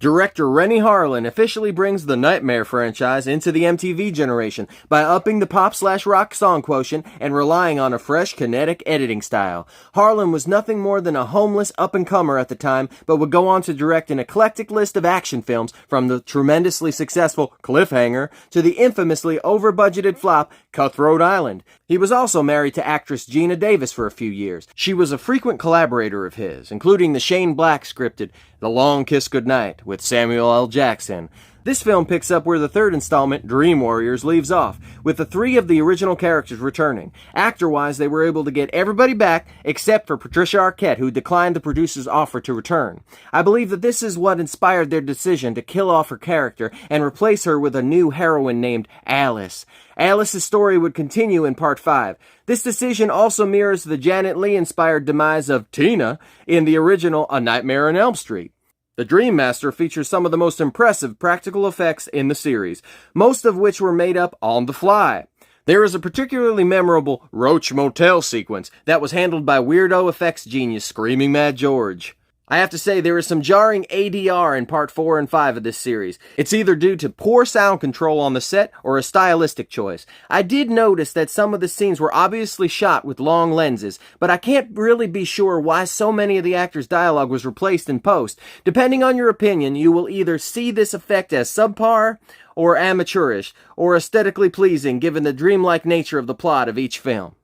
Director Rennie Harlan officially brings the Nightmare franchise into the MTV generation by upping the pop/rock song quotient and relying on a fresh, kinetic editing style. Harlan was nothing more than a homeless up-and-comer at the time, but would go on to direct an eclectic list of action films from the tremendously successful Cliffhanger to the infamously over-budgeted flop Cutthroat Island. He was also married to actress Gina Davis for a few years. She was a frequent collaborator of his, including the Shane Black scripted The Long Kiss Goodnight with Samuel L. Jackson. This film picks up where the third installment, Dream Warriors, leaves off, with the three of the original characters returning. Actor-wise, they were able to get everybody back except for Patricia Arquette, who declined the producer's offer to return. I believe that this is what inspired their decision to kill off her character and replace her with a new heroine named Alice. Alice's story would continue in Part 5. This decision also mirrors the Janet Leigh-inspired demise of Tina in the original A Nightmare on Elm Street. The Dream Master features some of the most impressive practical effects in the series, most of which were made up on the fly. There is a particularly memorable Roach Motel sequence that was handled by weirdo effects genius Screaming Mad George. I have to say, there is some jarring ADR in Part 4 and 5 of this series. It's either due to poor sound control on the set or a stylistic choice. I did notice that some of the scenes were obviously shot with long lenses, but I can't really be sure why so many of the actors' dialogue was replaced in post. Depending on your opinion, you will either see this effect as subpar, or amateurish, or aesthetically pleasing given the dreamlike nature of the plot of each film.